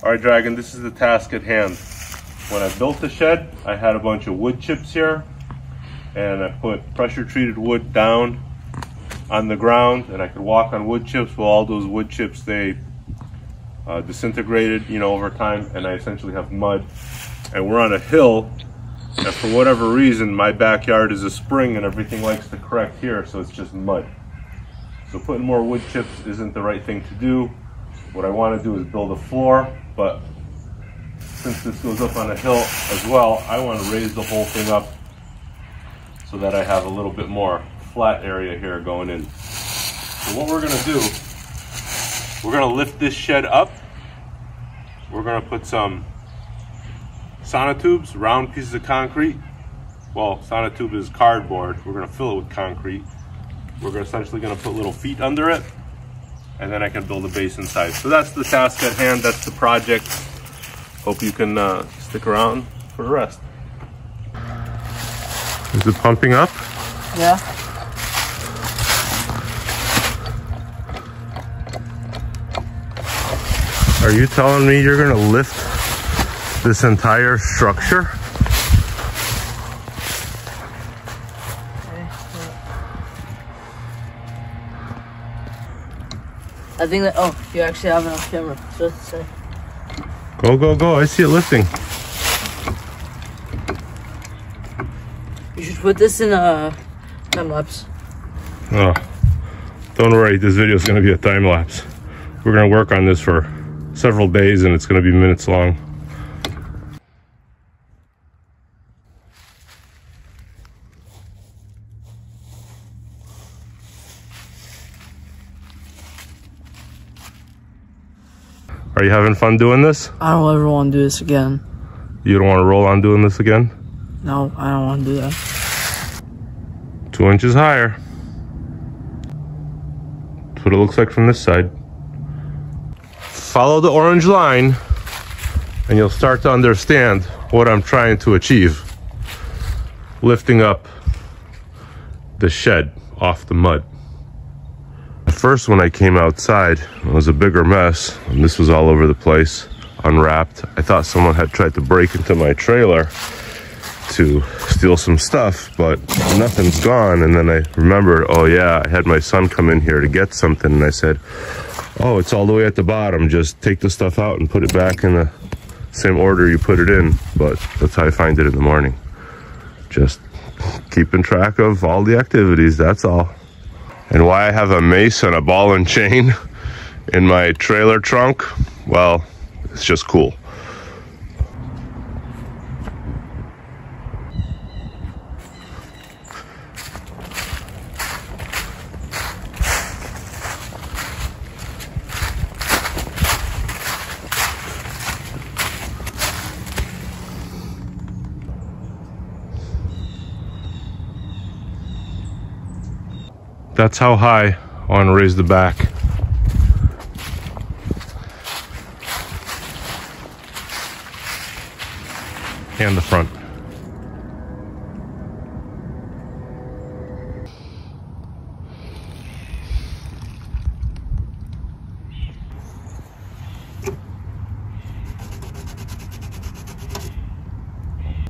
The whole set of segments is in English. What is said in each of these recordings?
All right, Dragon, this is the task at hand. When I built the shed, I had a bunch of wood chips here, and I put pressure treated wood down on the ground, and I could walk on wood chips. Well, all those wood chips, they disintegrated, over time, and I essentially have mud. And we're on a hill, and for whatever reason, my backyard is a spring and everything likes to correct here, so it's just mud. So putting more wood chips isn't the right thing to do. What I want to do is build a floor, but since this goes up on a hill as well, I want to raise the whole thing up so that I have a little bit more flat area here going in. So what we're going to do, we're going to lift this shed up. We're going to put some sonotubes, round pieces of concrete. Well, sonotube is cardboard. We're going to fill it with concrete. We're essentially going to put little feet under it, and then I can build a base inside. So that's the task at hand. That's the project. Hope you can stick around for the rest. Is it pumping up? Yeah. Are you telling me you're gonna lift this entire structure? I think that, oh, you actually have it on camera, just to say. Go, go, go, I see it lifting. You should put this in a time-lapse. Oh, don't worry, this video is gonna be a time-lapse. We're gonna work on this for several days and it's gonna be minutes long. Are you having fun doing this? I don't ever want to do this again. You don't want to roll on doing this again? No, I don't want to do that. 2 inches higher. That's what it looks like from this side. Follow the orange line and you'll start to understand what I'm trying to achieve. Lifting up the shed off the mud. At first, when I came outside, it was a bigger mess, and this was all over the place, unwrapped. I thought someone had tried to break into my trailer to steal some stuff, but nothing's gone. And then I remembered, oh yeah, I had my son come in here to get something, and I said, oh, it's all the way at the bottom. Just take the stuff out and put it back in the same order you put it in. But that's how I find it in the morning. Just keeping track of all the activities, that's all. And why I have a mace and a ball and chain in my trailer trunk, well, it's just cool. That's how high I want to raise the back. And the front.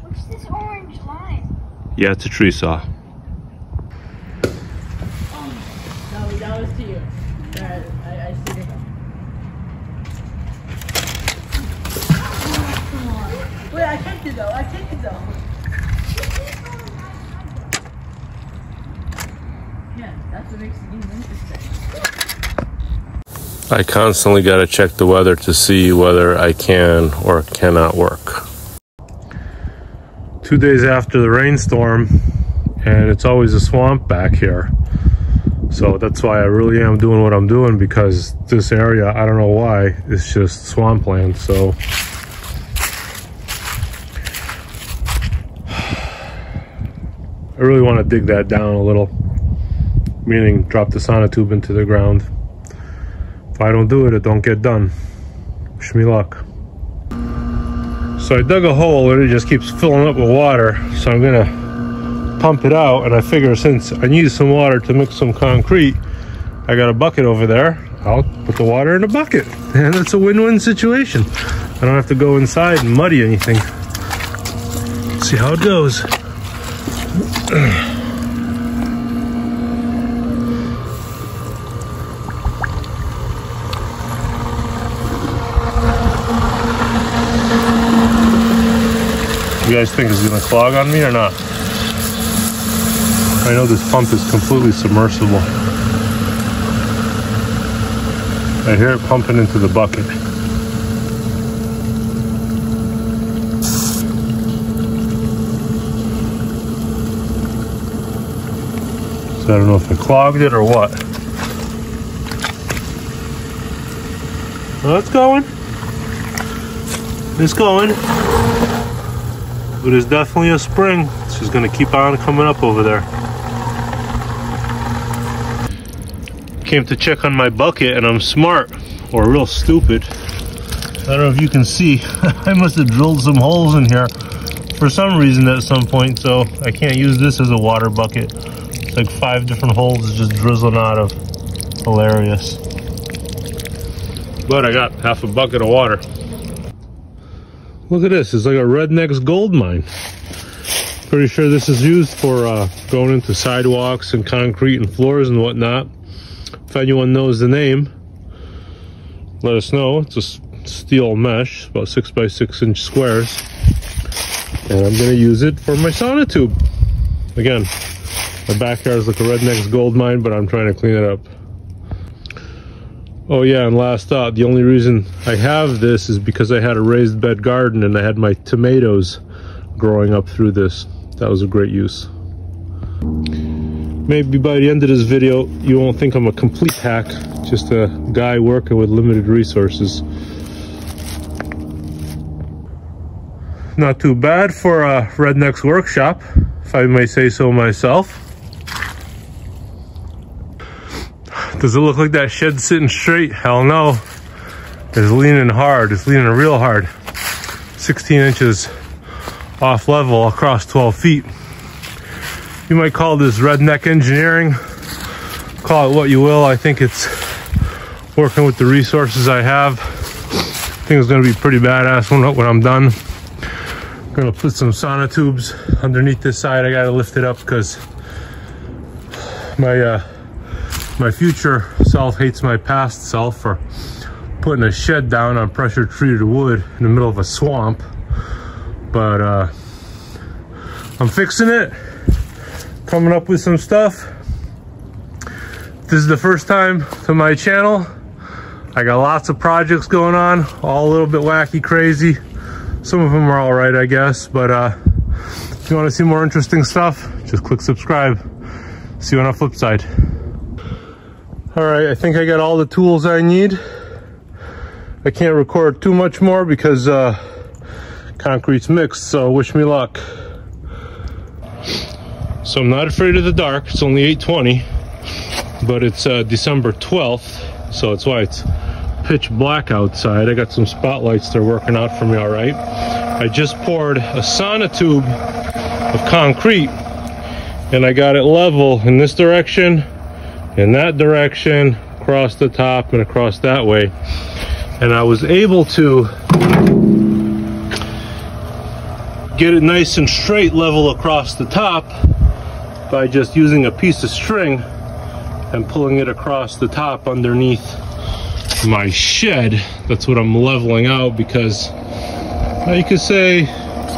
What's this orange line? Yeah, it's a tree saw. That was to you. I see it. Wait, I kicked it though. I kicked it though. Yeah, that's what makes the game interesting. I constantly got to check the weather to see whether I can or cannot work. 2 days after the rainstorm, and it's always a swamp back here. So that's why I really am doing what I'm doing, because this area, I don't know why, it's just swampland. So I really want to dig that down a little, meaning drop the sonotube into the ground. If I don't do it, it don't get done. Wish me luck. So I dug a hole and it just keeps filling up with water. So I'm gonna pump it out, and I figure since I need some water to mix some concrete, I got a bucket over there. I'll put the water in a bucket, and it's a win-win situation. I don't have to go inside and muddy anything. See how it goes. You guys think it's gonna clog on me or not? I know this pump is completely submersible. I hear it pumping into the bucket. So I don't know if I clogged it or what. Well, it's going. It's going. But it's definitely a spring. It's just gonna keep on coming up over there. Came to check on my bucket, and I'm smart, or real stupid. I don't know if you can see. I must have drilled some holes in here for some reason at some point, so I can't use this as a water bucket. It's like 5 different holes just drizzling out of. Hilarious. But I got half a bucket of water. Look at this, it's like a redneck's gold mine. Pretty sure this is used for going into sidewalks and concrete and floors and whatnot. If anyone knows the name, let us know. It's a steel mesh, about 6 by 6 inch squares. And I'm gonna use it for my sonotube. Again, my backyard is like a redneck's gold mine, but I'm trying to clean it up. Oh yeah, and last thought, the only reason I have this is because I had a raised bed garden and I had my tomatoes growing up through this. That was a great use. Maybe by the end of this video, you won't think I'm a complete hack, just a guy working with limited resources. Not too bad for a redneck's workshop, if I may say so myself. Does it look like that shed's sitting straight? Hell no. It's leaning hard. It's leaning real hard. 16 inches off level across 12 feet. You might call this redneck engineering. Call it what you will. I think it's working with the resources I have. I think it's going to be pretty badass when I'm done. I'm going to put some sonotubes underneath this side. I got to lift it up because my future self hates my past self for putting a shed down on pressure treated wood in the middle of a swamp. But I'm fixing it, coming up with some stuff. This is the first time to my channel. I got lots of projects going on, all a little bit wacky, crazy. Some of them are all right, I guess. But if you want to see more interesting stuff, just click subscribe. See you on the flip side. All right, I think I got all the tools I need. I can't record too much more because concrete's mixed, so wish me luck. So I'm not afraid of the dark. It's only 8:20, but it's December 12th, so that's why it's pitch black outside. I got some spotlights, they're working out for me all right. I just poured a sonotube of concrete, and I got it level in this direction, in that direction, across the top and across that way. And I was able to get it nice and straight level across the top by just using a piece of string and pulling it across the top underneath my shed. That's what I'm leveling out because you could say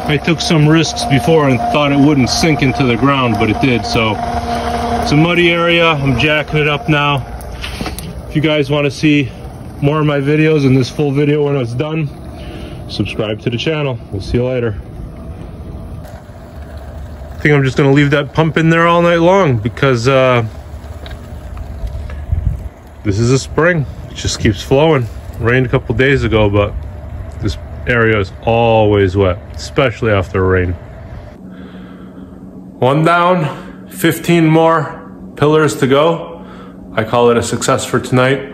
I took some risks before and thought it wouldn't sink into the ground, but it did. So it's a muddy area. I'm jacking it up now. If you guys want to see more of my videos and this full video when it's done, subscribe to the channel. We'll see you later. I think I'm just going to leave that pump in there all night long because this is a spring. It just keeps flowing. Rained a couple days ago, but this area is always wet, especially after rain. One down, 15 more pillars to go. I call it a success for tonight.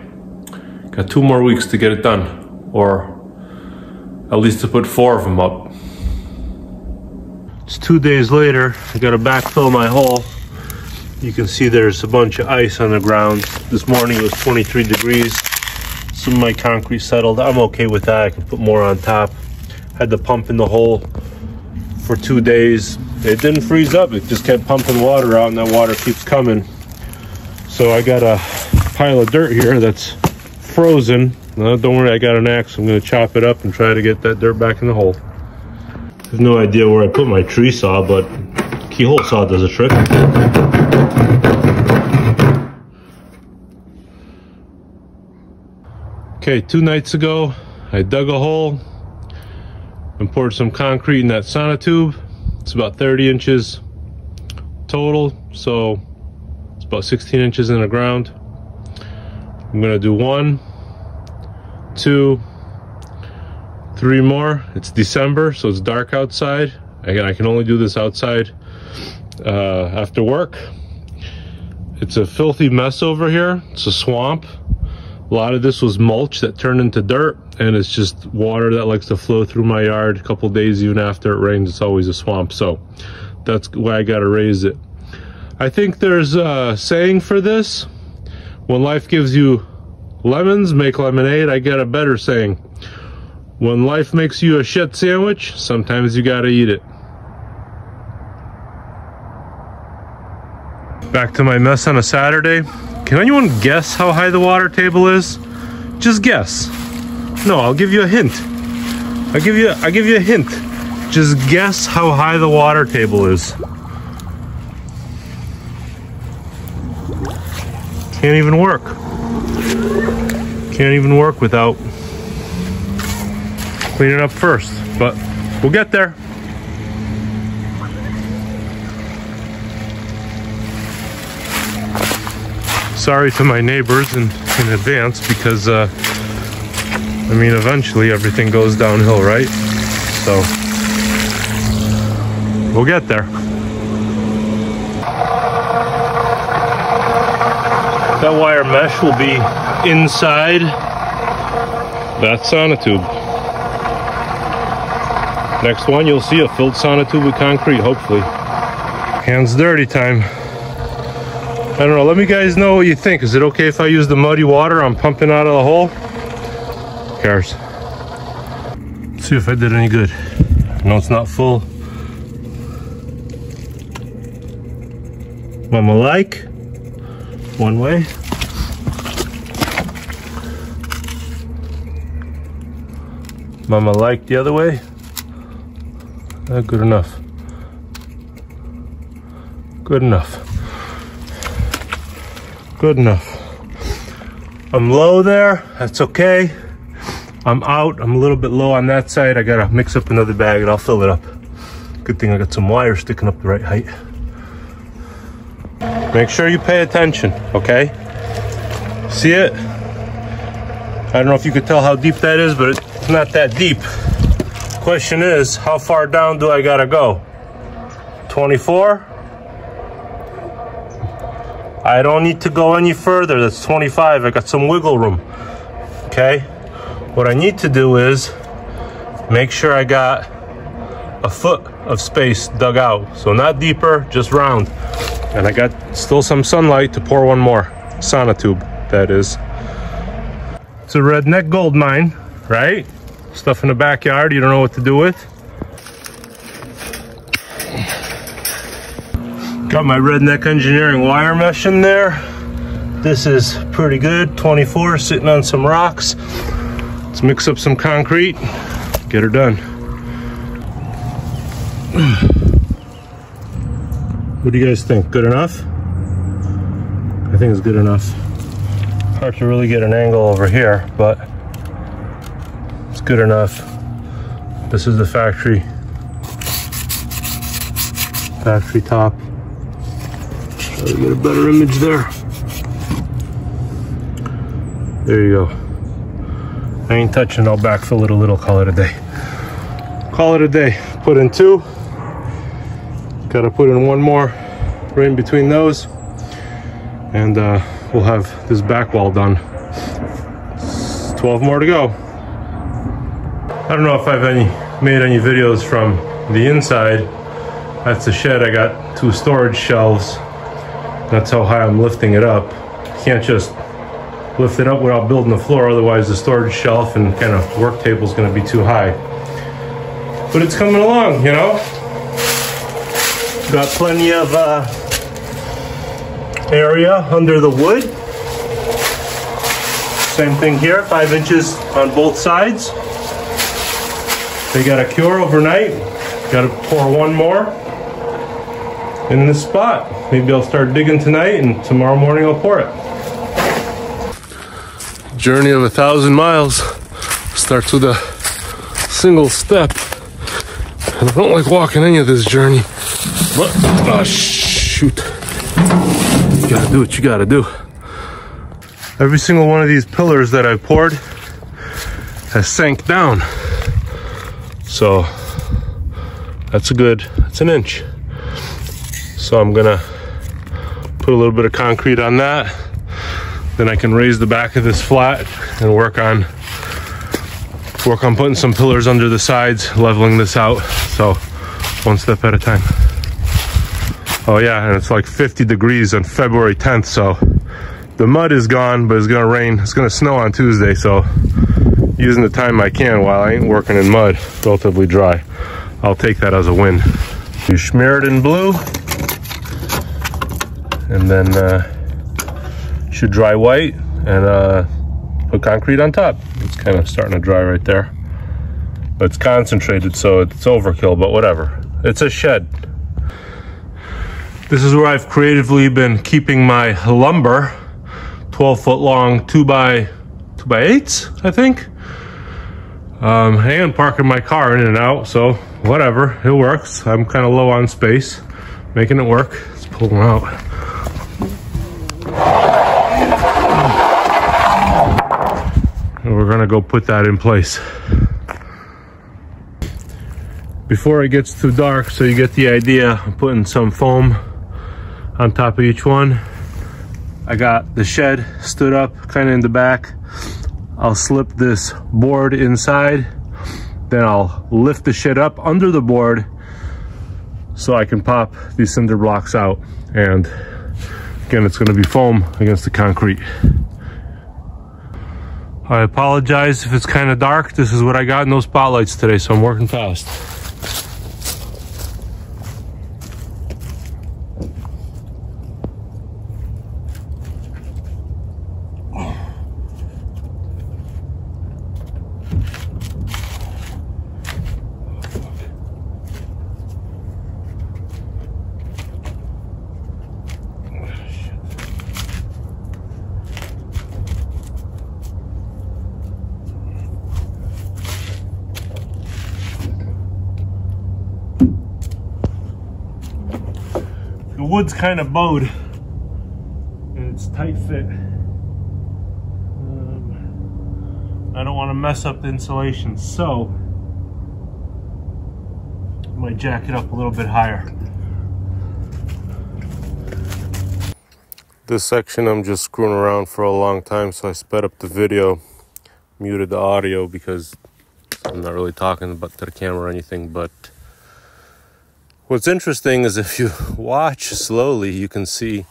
Got 2 more weeks to get it done, or at least to put 4 of them up. It's 2 days later. I gotta backfill my hole. You can see there's a bunch of ice on the ground. This morning it was 23 degrees. Some of my concrete settled. I'm okay with that. I can put more on top. Had the pump in the hole for 2 days. It didn't freeze up. It just kept pumping water out, and that water keeps coming. So I got a pile of dirt here that's frozen. Don't worry, I got an axe. I'm going to chop it up and try to get that dirt back in the hole. I have no idea where I put my tree saw, but keyhole saw does a trick. Okay, 2 nights ago, I dug a hole and poured some concrete in that sonotube. It's about 30 inches total, so it's about 16 inches in the ground. I'm gonna do 1, 2, 3 more. It's December, so it's dark outside. Again, I can only do this outside after work. It's a filthy mess over here. It's a swamp. A lot of this was mulch that turned into dirt, and it's just water that likes to flow through my yard. A couple days even after it rains, it's always a swamp. So that's why I gotta raise it. I think there's a saying for this: when life gives you lemons, make lemonade. I got a better saying: when life makes you a shit sandwich, sometimes you gotta eat it. Back to my mess on a Saturday. Can anyone guess how high the water table is? Just guess. No, I'll give you a hint. I'll give you a hint. Just guess how high the water table is. Can't even work. Can't even work without cleaning up first, but we'll get there. Sorry to my neighbors in advance, because I mean, eventually everything goes downhill, right? So we'll get there. That wire mesh will be inside that sonotube. Next one, you'll see a filled sonotube with concrete, hopefully. Hands dirty time. I don't know, let me guys know what you think. Is it okay if I use the muddy water I'm pumping out of the hole? Who cares? Let's see if I did any good. No, it's not full. Mama like. One way. Mama like the other way. Good enough. Good enough. Good enough. I'm low there, that's okay. I'm out, I'm a little bit low on that side. I gotta mix up another bag and I'll fill it up. Good thing I got some wire sticking up the right height. Make sure you pay attention, okay? See it? I don't know if you could tell how deep that is, but it's not that deep. Question is, how far down do I gotta go? 24? I don't need to go any further. That's 25. I got some wiggle room. Okay? What I need to do is make sure I got a foot of space dug out. So not deeper, just round. And I got still some sunlight to pour one more. Sonotube, that is. It's a redneck gold mine, right? Stuff in the backyard you don't know what to do with. Got my Redneck Engineering wire mesh in there. This is pretty good, 24, sitting on some rocks. Let's mix up some concrete, get her done. What do you guys think? Good enough? I think it's good enough. Hard to really get an angle over here, but it's good enough. This is the factory top. Try to get a better image there. There you go. I ain't touching, I'll backfill it a little, call it a day. Call it a day. Put in 2. Gotta put in 1 more right in between those. And we'll have this back wall done. 12 more to go. I don't know if I've made any videos from the inside. That's the shed. I got 2 storage shelves. That's how high I'm lifting it up. Can't just lift it up without building the floor, otherwise the storage shelf and kind of work table is going to be too high. But it's coming along, you know. Got plenty of area under the wood. Same thing here, 5 inches on both sides. They got to cure overnight. Got to pour one more in this spot. Maybe I'll start digging tonight and tomorrow morning I'll pour it. Journey of 1,000 miles starts with a single step. And I don't like walking any of this journey, but oh shoot, you gotta do what you gotta do. Every single one of these pillars that I poured has sank down, so that's an inch. So I'm gonna put a little bit of concrete on that, then I can raise the back of this flat and work on putting some pillars under the sides, leveling this out. So one step at a time. Oh yeah, and it's like 50 degrees on February 10th, so the mud is gone, but it's gonna rain. It's gonna snow on Tuesday, so using the time I can while I ain't working in mud, relatively dry, I'll take that as a win. You smear it in blue, and then should dry white, and put concrete on top. It's kind of starting to dry right there, but it's concentrated, so it's overkill, but whatever. It's a shed. This is where I've creatively been keeping my lumber, 12-foot long 2x8s, I think. And parking my car in and out, so whatever, it works. I'm kind of low on space, making it work. Let's pull them out. And we're gonna go put that in place. Before it gets too dark, so you get the idea, I'm putting some foam on top of each one. I got the shed stood up kind of in the back. I'll slip this board inside, then I'll lift the shed up under the board so I can pop these cinder blocks out. And again, it's gonna be foam against the concrete. I apologize if it's kind of dark. This is what I got, no spotlights today, so I'm working fast. The wood's kind of bowed and it's tight fit. I don't want to mess up the insulation, so I might jack it up a little bit higher. This section I'm just screwing around for a long time, so I sped up the video, muted the audio because I'm not really talking about to the camera or anything. But what's interesting is if you watch slowly, you can see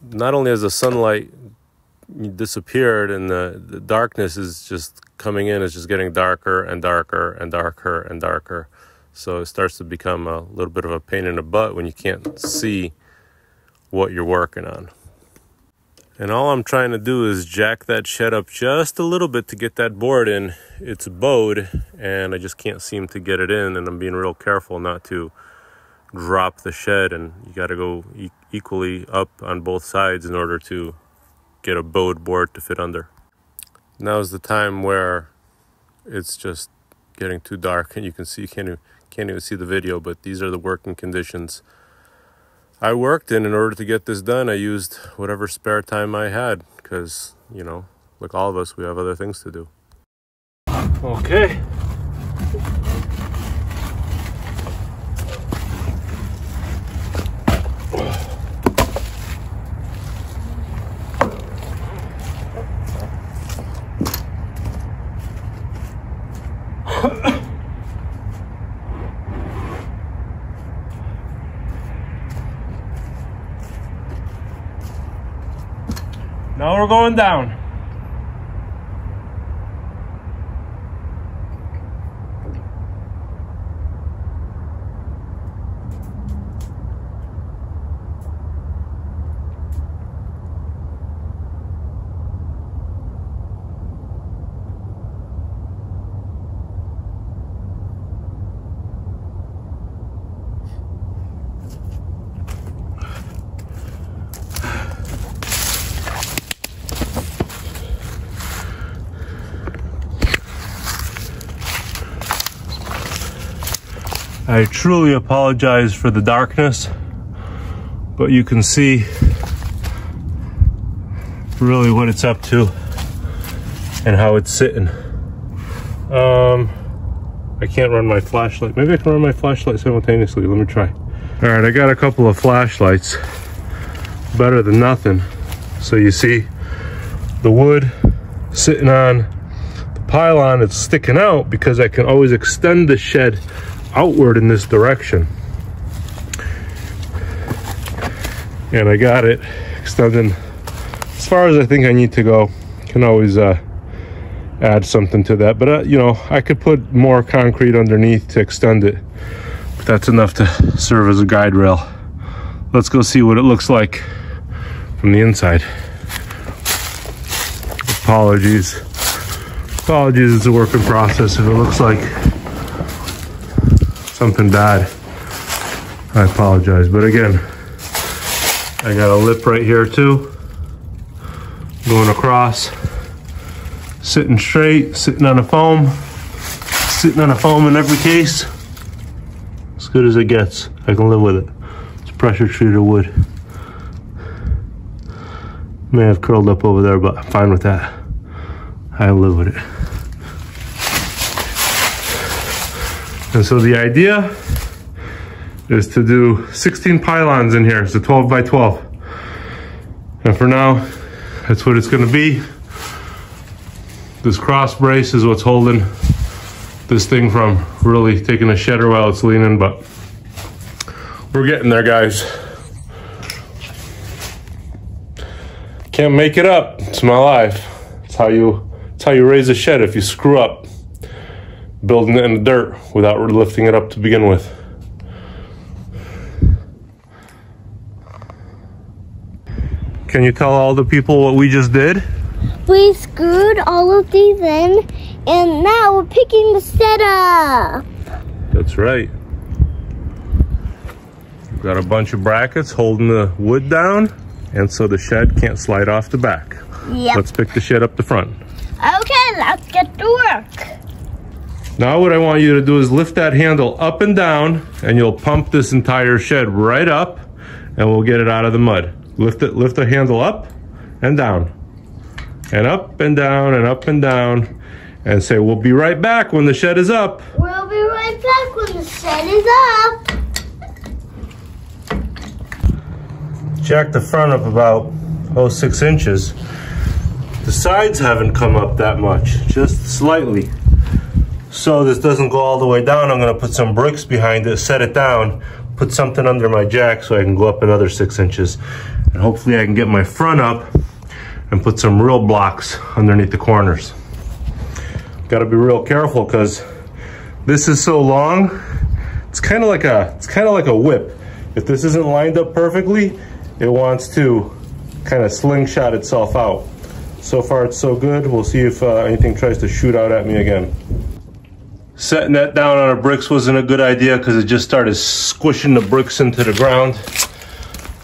not only has the sunlight disappeared and the darkness is just coming in, it's just getting darker and darker and darker and darker. So it starts to become a little bit of a pain in the butt when you can't see what you're working on. And all I'm trying to do is jack that shed up just a little bit to get that board in. It's bowed and I just can't seem to get it in, and I'm being real careful not to drop the shed, and you got to go equally up on both sides in order to get a bowed board to fit under. Now's the time where it's just getting too dark and you can see, you can't even see the video, but these are the working conditions I worked in order to get this done. I used whatever spare time I had because, you know, like all of us, we have other things to do. Okay. Now we're going down. I truly apologize for the darkness, but you can see really what it's up to and how it's sitting. I can't run my flashlight. Maybe I can run my flashlight simultaneously. Let me try. All right, I got a couple of flashlights. Better than nothing. So you see the wood sitting on the pylon, it's sticking out because I can always extend the shed outward in this direction. And I got it extending as far as I think I need to go. Can always add something to that, but you know, I could put more concrete underneath to extend it, but that's enough to serve as a guide rail. Let's go see what it looks like from the inside. Apologies, it's a work in process. If it looks like something bad, I apologize. But again, I got a lip right here too, going across, sitting straight, sitting on a foam in every case. As good as it gets. I can live with it. It's pressure treated wood. May have curled up over there, but I'm fine with that. I live with it. And so the idea is to do 16 pylons in here. It's a 12 by 12. And for now, that's what it's gonna be. This cross brace is what's holding this thing from really taking a shedder while it's leaning, but we're getting there, guys. Can't make it up. It's my life. It's how you raise a shed if you screw up building it in the dirt without lifting it up to begin with. Can you tell all the people what we just did? We screwed all of these in, and now we're picking the set up. That's right. We've got a bunch of brackets holding the wood down, and so the shed can't slide off the back. Yep. Let's pick the shed up the front. Okay, let's get to work. Now what I want you to do is lift that handle up and down, and you'll pump this entire shed right up, and we'll get it out of the mud. Lift the handle up and down, and up and down, and up and down, and say, we'll be right back when the shed is up. We'll be right back when the shed is up. Jack the front up about 6 inches. The sides haven't come up that much, just slightly. So this doesn't go all the way down. I'm gonna put some bricks behind it, set it down, put something under my jack so I can go up another 6 inches. And hopefully I can get my front up and put some real blocks underneath the corners. Got to be real careful because this is so long. It's kind of like a whip. If this isn't lined up perfectly, it wants to kind of slingshot itself out. So far it's so good. We'll see if anything tries to shoot out at me again. Setting that down on our bricks wasn't a good idea because it just started squishing the bricks into the ground.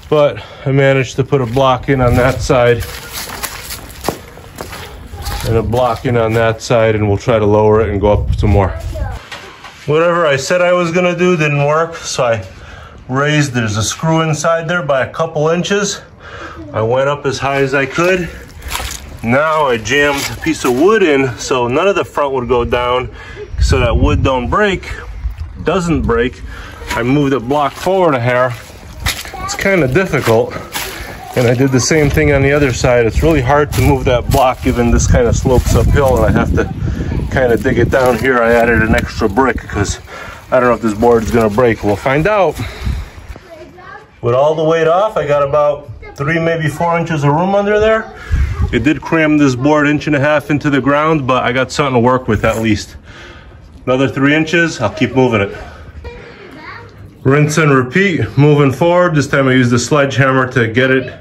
But I managed to put a block in on that side and a block in on that side, and we'll try to lower it and go up some more. Whatever I said I was gonna do didn't work, so I raised, there's a screw inside there by a couple inches. I went up as high as I could. Now I jammed a piece of wood in so none of the front would go down, so that wood doesn't break. I moved the block forward a hair. It's kind of difficult, and I did the same thing on the other side. It's really hard to move that block given this kind of slopes uphill, and I have to kind of dig it down here. I added an extra brick because I don't know if this board is gonna break. We'll find out. With all the weight off, I got about 3, maybe 4 inches of room under there. It did cram this board 1.5 inches into the ground, but I got something to work with at least. Another 3 inches, I'll keep moving it. Rinse and repeat, moving forward. This time I used the sledgehammer to get it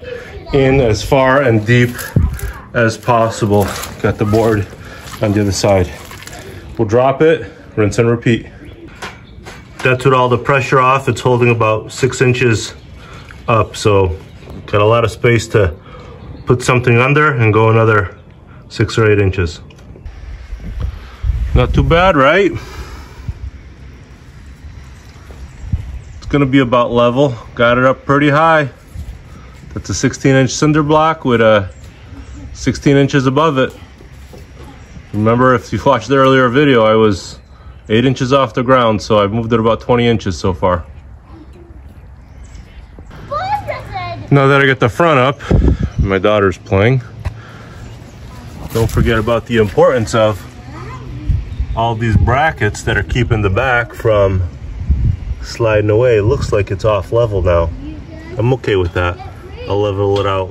in as far and deep as possible. Got the board on the other side. We'll drop it, rinse and repeat. That's with all the pressure off. It's holding about 6 inches up, so got a lot of space to put something under and go another 6 or 8 inches. Not too bad, right? It's gonna be about level. Got it up pretty high. That's a 16-inch cinder block with a 16 inches above it. Remember, if you watched the earlier video, I was 8 inches off the ground, so I've moved it about 20 inches so far. Now that I get the front up, my daughter's playing. Don't forget about the importance of all these brackets that are keeping the back from sliding away. It looks like it's off level now. I'm okay with that. I'll level it out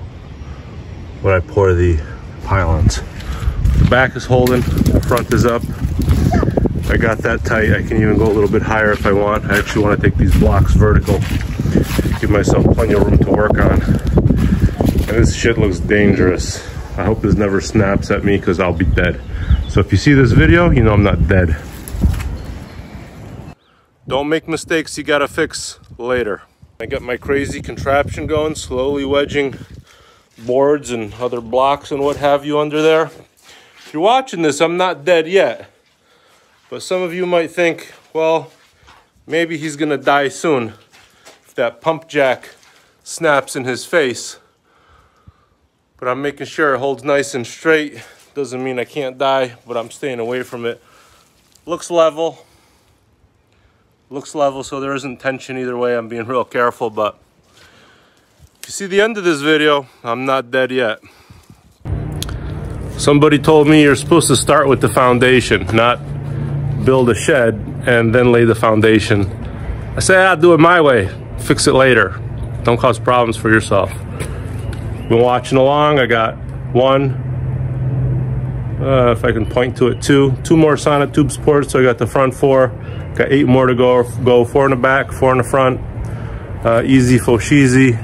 when I pour the pylons. The back is holding, the front is up. I got that tight. I can even go a little bit higher if I want. I actually want to take these blocks vertical. Give myself plenty of room to work on. And this shit looks dangerous. I hope this never snaps at me because I'll be dead. So if you see this video, you know I'm not dead. Don't make mistakes you gotta fix later. I got my crazy contraption going, slowly wedging boards and other blocks and what have you under there. If you're watching this, I'm not dead yet. But some of you might think, well, maybe he's gonna die soon if that pump jack snaps in his face. But I'm making sure it holds nice and straight. Doesn't mean I can't die, but I'm staying away from it. Looks level. Looks level, so there isn't tension either way. I'm being real careful, but if you see the end of this video, I'm not dead yet. Somebody told me you're supposed to start with the foundation, not build a shed and then lay the foundation. I say, I'll do it my way. Fix it later. Don't cause problems for yourself. Been watching along. I got one, if I can point to it, two more Sonotube supports. So I got the front 4, got 8 more to go. 4 in the back, 4 in the front. Easy Foshizi.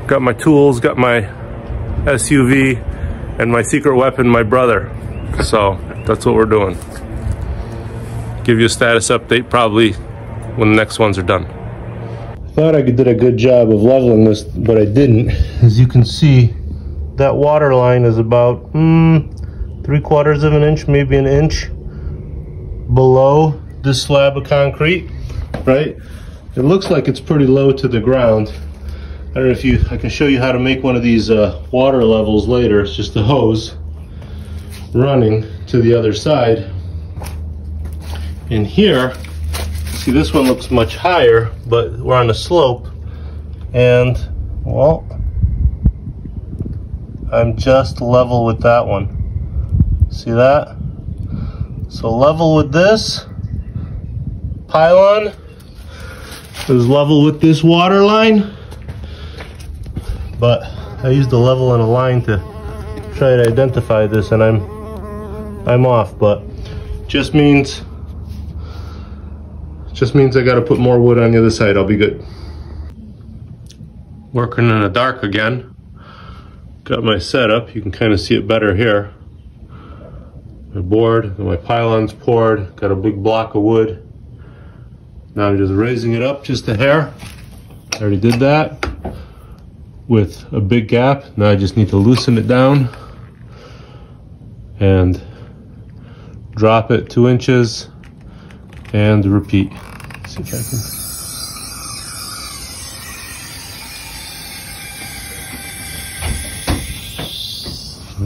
Got my tools, got my SUV, and my secret weapon, my brother. So that's what we're doing. Give you a status update probably when the next ones are done. Thought I did a good job of leveling this, but I didn't. As you can see, that water line is about 3/4 of an inch, maybe an inch below this slab of concrete, right? It looks like it's pretty low to the ground. I don't know if I can show you how to make one of these water levels later. It's just a hose running to the other side. In here, see, this one looks much higher, but we're on a slope, and well, I'm just level with that one. See that? So level with this pylon is level with this water line, but I used a level and a line to try to identify this, and I'm off, but just means I got to put more wood on the other side. I'll be good. Working in the dark again. Got my setup. You can kind of see it better here. My board and my pylons poured. Got a big block of wood. Now I'm just raising it up just a hair. I already did that with a big gap. Now I just need to loosen it down and drop it 2 inches and repeat. See if I can.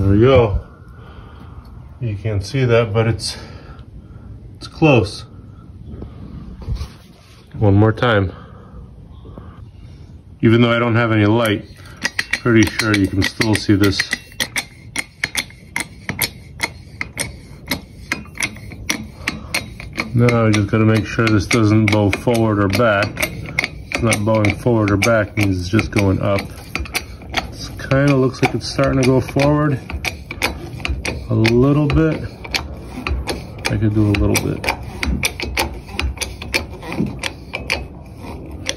There we go. You can't see that, but it's close. One more time. Even though I don't have any light, pretty sure you can still see this. Now I just gotta make sure this doesn't bow forward or back. It's not bowing forward or back, it means it's just going up. It's Kind of looks like it's starting to go forward a little bit. I could do a little bit.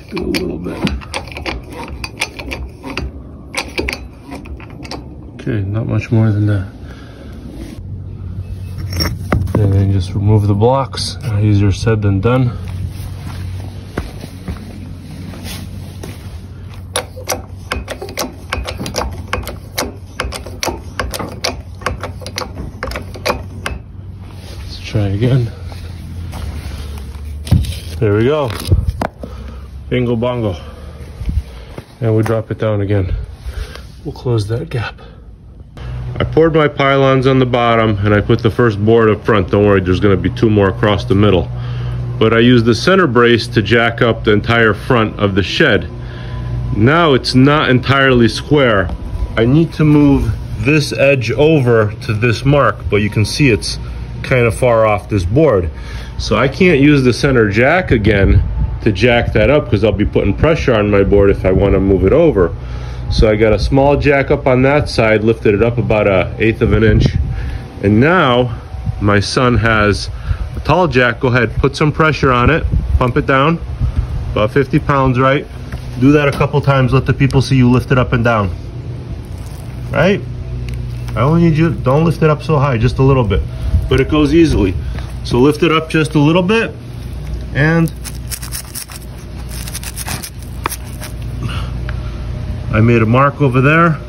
Do a little bit. Okay, not much more than that. And then just remove the blocks. Easier said than done. Let's try again. There we go. Bingo bongo. And we drop it down again. We'll close that gap. I poured my pylons on the bottom and I put the first board up front. Don't worry, there's going to be 2 more across the middle. But I used the center brace to jack up the entire front of the shed. Now it's not entirely square. I need to move this edge over to this mark, but you can see it's kind of far off this board. So I can't use the center jack again to jack that up because I'll be putting pressure on my board if I want to move it over. So I got a small jack up on that side, lifted it up about 1/8 of an inch. And now my son has a tall jack. Go ahead, put some pressure on it, pump it down, about 50 pounds, right? Do that a couple times, let the people see you lift it up and down, right? I only need you, don't lift it up so high, just a little bit, but it goes easily. So lift it up just a little bit, and I made a mark over there.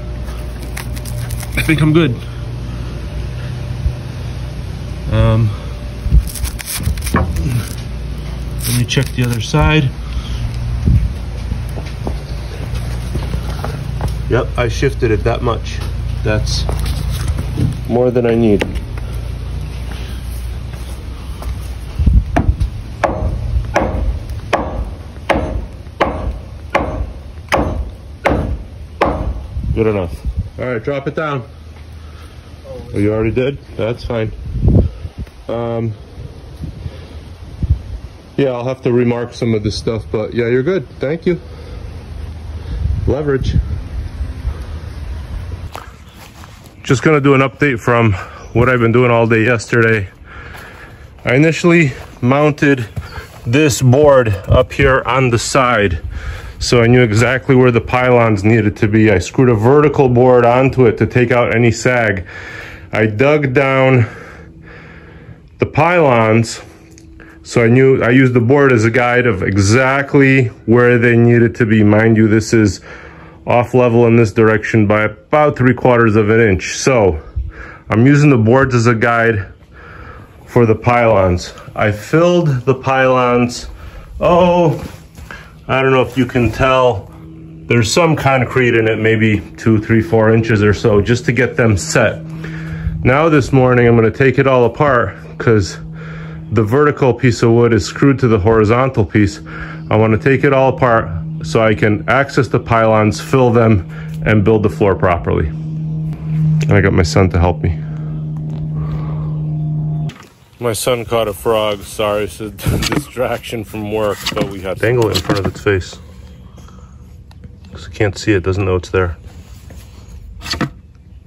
I think I'm good. Let me check the other side. Yep, I shifted it that much. That's more than I need. Good enough. All right, drop it down. Oh, you already did? That's fine. Yeah, I'll have to remark some of this stuff, but yeah, you're good. Thank you. Leverage. Just gonna do an update from what I've been doing all day yesterday. I initially mounted this board up here on the side, so I knew exactly where the pylons needed to be. I screwed a vertical board onto it to take out any sag. I dug down the pylons, so I knew I used the board as a guide of exactly where they needed to be. Mind you, this is off level in this direction by about 3/4 of an inch. So I'm using the boards as a guide for the pylons. I filled the pylons, I don't know if you can tell, there's some concrete in it, maybe 2, 3, 4 inches or so, just to get them set. Now this morning I'm going to take it all apart because the vertical piece of wood is screwed to the horizontal piece. I want to take it all apart so I can access the pylons, fill them, and build the floor properly. And I got my son to help me. My son caught a frog. Sorry, it's a distraction from work, but we had to dangle it in front of its face. Because it can't see it, doesn't know it's there.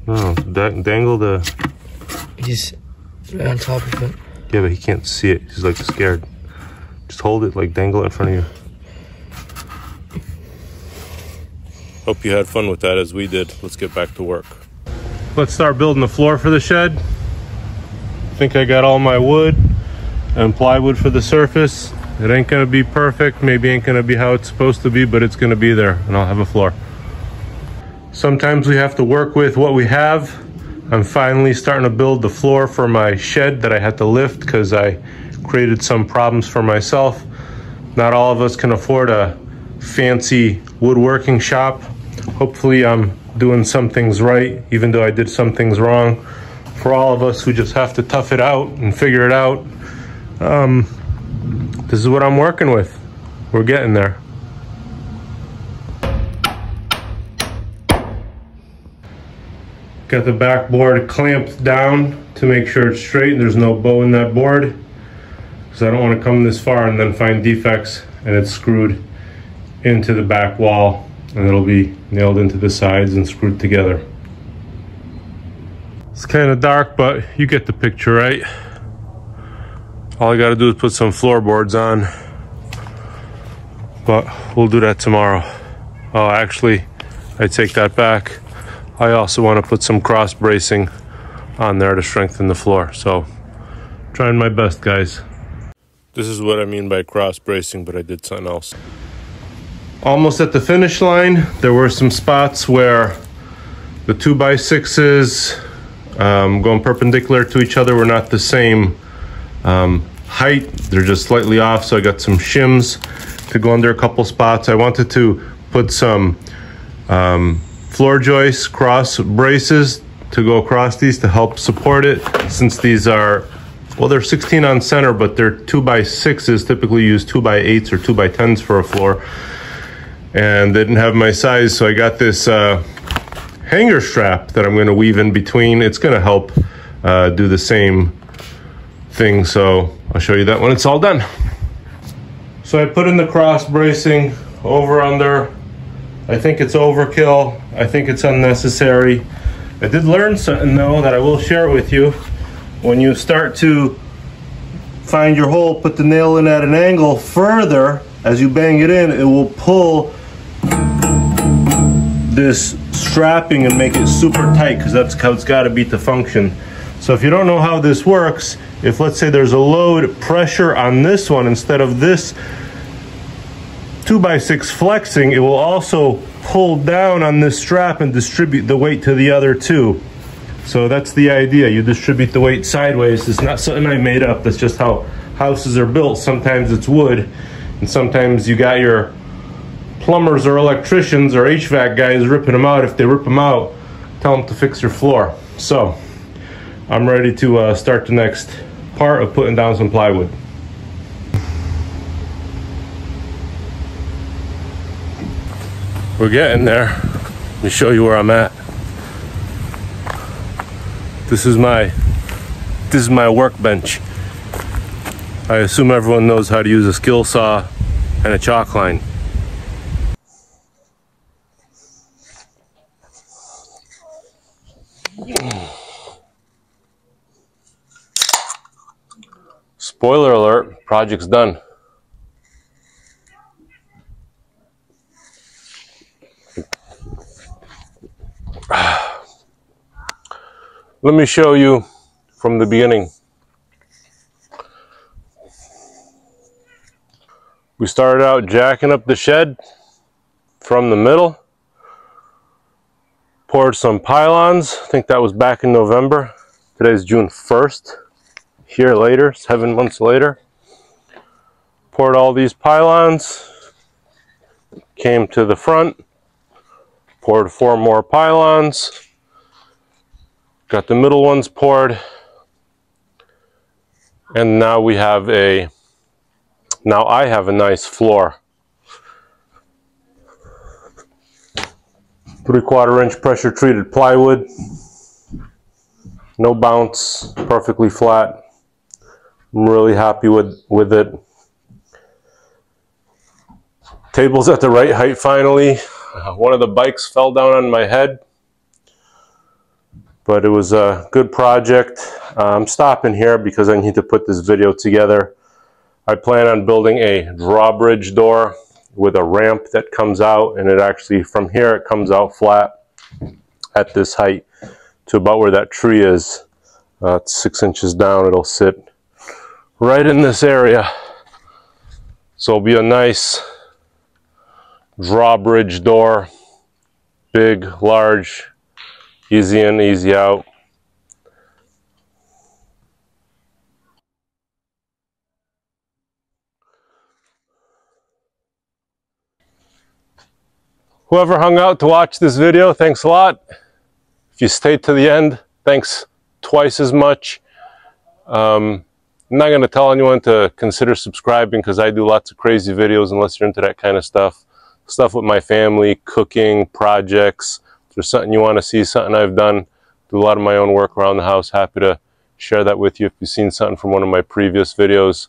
No, dangle the... He's right on top of it. Yeah, but he can't see it. He's like scared. Just hold it, like dangle it in front of you. Hope you had fun with that as we did. Let's get back to work. Let's start building the floor for the shed. I think I got all my wood and plywood for the surface. It ain't gonna be perfect, maybe ain't gonna be how it's supposed to be, but it's gonna be there and I'll have a floor. Sometimes we have to work with what we have. I'm finally starting to build the floor for my shed that I had to lift because I created some problems for myself. Not all of us can afford a fancy woodworking shop. Hopefully I'm doing some things right, even though I did some things wrong. For all of us who just have to tough it out and figure it out, this is what I'm working with. We're getting there. Got the backboard clamped down to make sure it's straight and there's no bow in that board, because I don't want to come this far and then find defects and it's screwed into the back wall and it'll be nailed into the sides and screwed together. It's kind of dark, but you get the picture, right? All I gotta do is put some floorboards on, but we'll do that tomorrow. Oh, actually, I take that back. I also want to put some cross bracing on there to strengthen the floor. So, trying my best, guys. This is what I mean by cross bracing, but I did something else. Almost at the finish line, there were some spots where the 2x6s going perpendicular to each other were not the same height. They're just slightly off, so I got some shims to go under a couple spots. I wanted to put some floor joist cross braces to go across these to help support it, since these are, well, they're 16 on center, but they're 2x6s. Typically use 2x8s or 2x10s for a floor, and they didn't have my size, so I got this hanger strap that I'm going to weave in between. It's going to help do the same thing, so I'll show you that when it's all done. So I put in the cross bracing over under. I think it's overkill. I think it's unnecessary. I did learn something though that I will share with you. When you start to find your hole, put the nail in at an angle further. As you bang it in, it will pull this strapping and make it super tight, because that's how it's got to be to function. So if you don't know how this works, if let's say there's a load pressure on this one instead of this 2x6 flexing, it will also pull down on this strap and distribute the weight to the other two. So that's the idea. You distribute the weight sideways. It's not something I made up. That's just how houses are built. Sometimes it's wood, and sometimes you got your plumbers or electricians or HVAC guys ripping them out. If they rip them out, tell them to fix your floor. So I'm ready to start the next part of putting down some plywood. We're getting there. Let me show you where I'm at. This is my workbench. I assume everyone knows how to use a skill saw and a chalk line. Spoiler alert, project's done. Let me show you from the beginning. We started out jacking up the shed from the middle, poured some pylons. I think that was back in November. Today's June 1st. Here later, 7 months later. Poured all these pylons, came to the front, poured 4 more pylons, got the middle ones poured, and now I have a nice floor. 3/4 inch pressure treated plywood, no bounce, perfectly flat. I'm really happy with it. Table's at the right height finally. One of the bikes fell down on my head, but it was a good project. I'm stopping here because I need to put this video together. I plan on building a drawbridge door with a ramp that comes out, and it actually, from here, it comes out flat at this height to about where that tree is. It's 6 inches down. It'll sit right in this area. So it'll be a nice drawbridge door. Big, large, easy in, easy out. Whoever hung out to watch this video, thanks a lot. If you stayed to the end, thanks twice as much. I'm not going to tell anyone to consider subscribing because I do lots of crazy videos unless you're into that kind of stuff. Stuff with my family, cooking, projects. If there's something you want to see, something I've done, do a lot of my own work around the house. Happy to share that with you if you've seen something from one of my previous videos.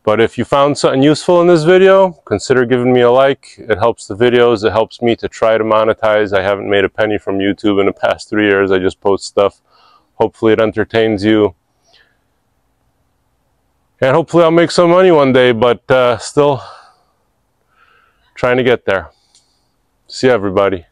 But if you found something useful in this video, consider giving me a like. It helps the videos. It helps me to try to monetize. I haven't made a penny from YouTube in the past 3 years. I just post stuff. Hopefully it entertains you. And hopefully I'll make some money one day, but still trying to get there. See you, everybody.